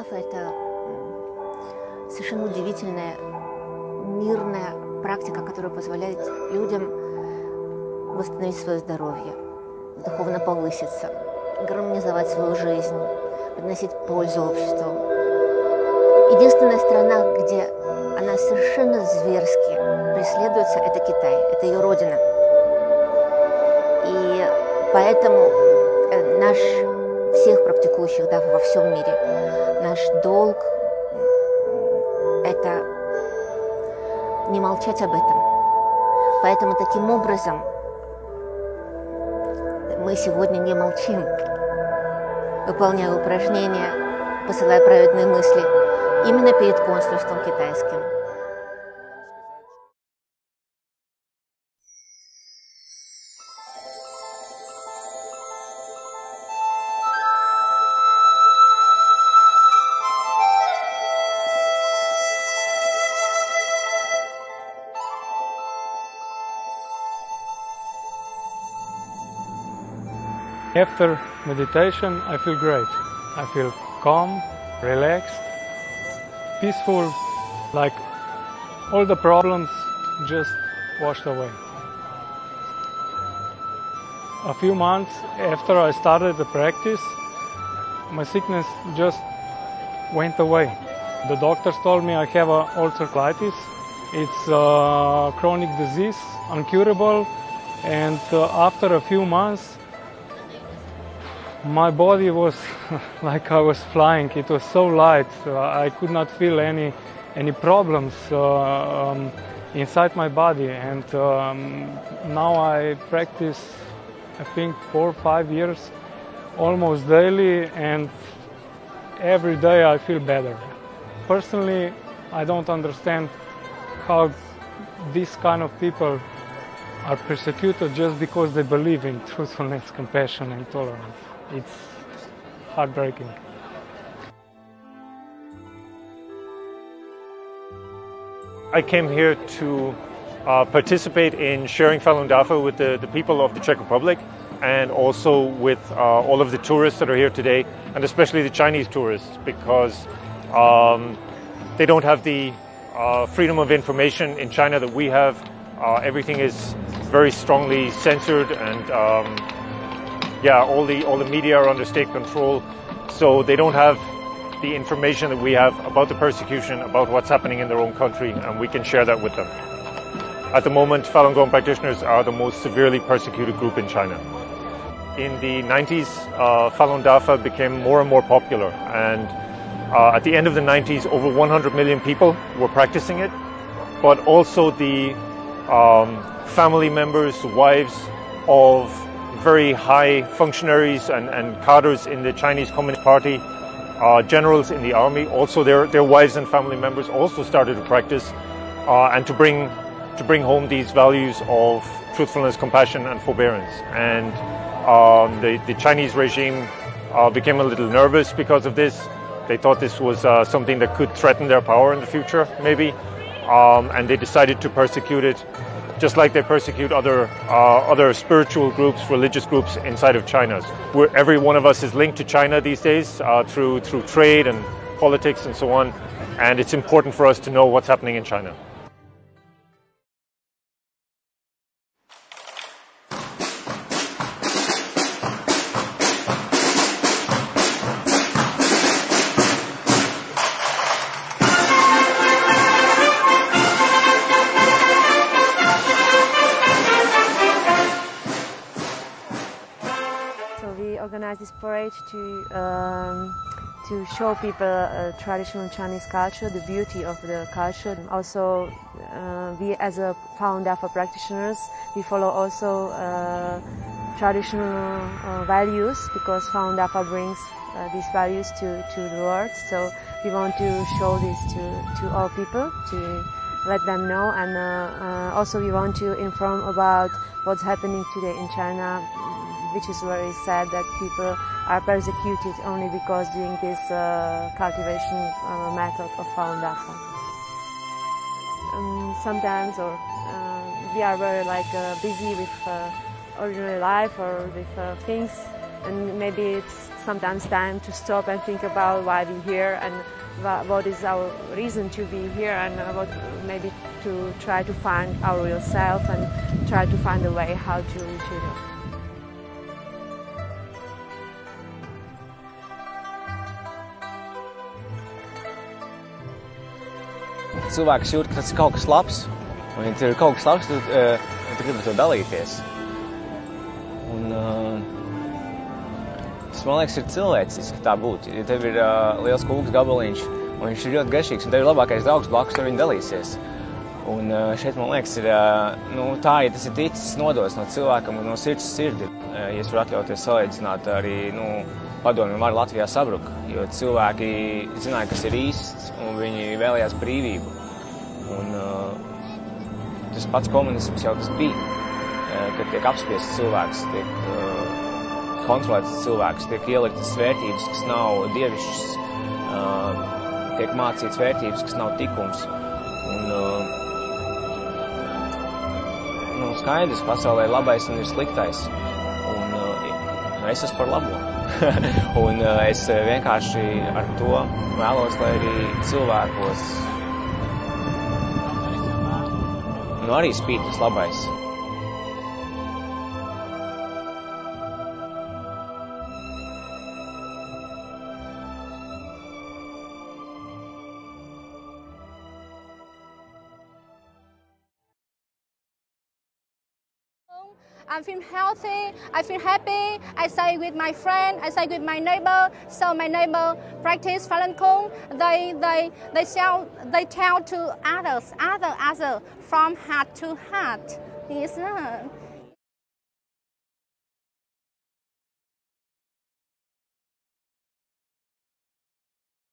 Jaroslava – это совершенно удивительная, мирная практика, которая позволяет людям восстановить свое здоровье, духовно повыситься, гармонизовать свою жизнь, приносить пользу обществу. Единственная страна, где она совершенно зверски преследуется, это Китай, это ее родина. И поэтому наш, всех практикующих во всем мире, наш долг – это не молчать об этом. Поэтому таким образом мы сегодня не молчим, выполняя упражнения, посылая праведные мысли именно перед консульством китайским. After meditation, I feel great. I feel calm, relaxed, peaceful, like all the problems just washed away. A few months after I started the practice, my sickness just went away. The doctors told me I have ulcerative colitis. It's a chronic disease, incurable, and after a few months, my body was like I was flying. It was so light. I could not feel any problems inside my body. And now I practice, I think, 4 or 5 years, almost daily, and every day I feel better. Personally, I don't understand how these kind of people are persecuted just because they believe in truthfulness, compassion, and tolerance. It's heartbreaking. I came here to participate in sharing Falun Dafa with the people of the Czech Republic, and also with all of the tourists that are here today, and especially the Chinese tourists, because they don't have the freedom of information in China that we have. Everything is very strongly censored, and yeah, all the media are under state control, so they don't have the information that we have about the persecution, about what's happening in their own country, and we can share that with them. At the moment, Falun Gong practitioners are the most severely persecuted group in China. In the 90s, Falun Dafa became more and more popular, and at the end of the 90s, over 100 million people were practicing it, but also the family members, wives of very high functionaries and cadres in the Chinese Communist Party, generals in the army, also their wives and family members also started to practice and to bring home these values of truthfulness, compassion, and forbearance. And the Chinese regime became a little nervous because of this. They thought this was something that could threaten their power in the future, maybe, and they decided to persecute it, just like they persecute other spiritual groups, religious groups inside of China. Every one of us is linked to China these days through trade and politics and so on, and it's important for us to know what's happening in China. We organize this parade to show people traditional Chinese culture, the beauty of the culture. Also, we as a Falun Dafa practitioners, we follow also traditional values, because Falun Dafa brings these values to the world. So we want to show this to all people, to let them know, and also we want to inform about what's happening today in China, which is very sad that people are persecuted only because doing this cultivation method of Falun Dafa. Sometimes we are very busy with ordinary life or with things and maybe it's sometimes time to stop and think about why we're here and what is our reason to be here, and maybe to try to find our real self and try to find a way how to Cilvēks jūt, ka tas ir kaut kas labs, un ja tur ir kaut kas labs, tad tu gribi to dalīties. Un tas, man liekas, ir cilvēciski, ka tā būtu. Ja tev ir liels kūks gabaliņš, un viņš ir ļoti garšīgs, un tev ir labākais draugs blakus, tur viņi dalīsies. Un šeit, man liekas, ir tā, ja tas ir ticis nodos no cilvēkam un no sirds sirdi. Ja es varu atļauties salīdzināt arī, padomju varu Latvijā sabruka, jo cilvēki zināja, kas ir īsts, un viņi vēlējās brīvību. Un tas pats komunisms jau tas bija, kad tiek apspiests cilvēks, tiek kontrolēts cilvēks, tiek ieliktas vērtības, kas nav dievišķas, tiek mācīts vērtības, kas nav tikums. Un skaidrs, pasaulē ir labais un ir sliktais. Un es esmu par labo. Un es vienkārši ar to vēlos, lai arī cilvēkos arī spīd tas labais. I feel healthy, I feel happy, I stay with my friend, I stay with my neighbor, so my neighbor practice Falun Gong, they tell to others from heart to heart. Yes.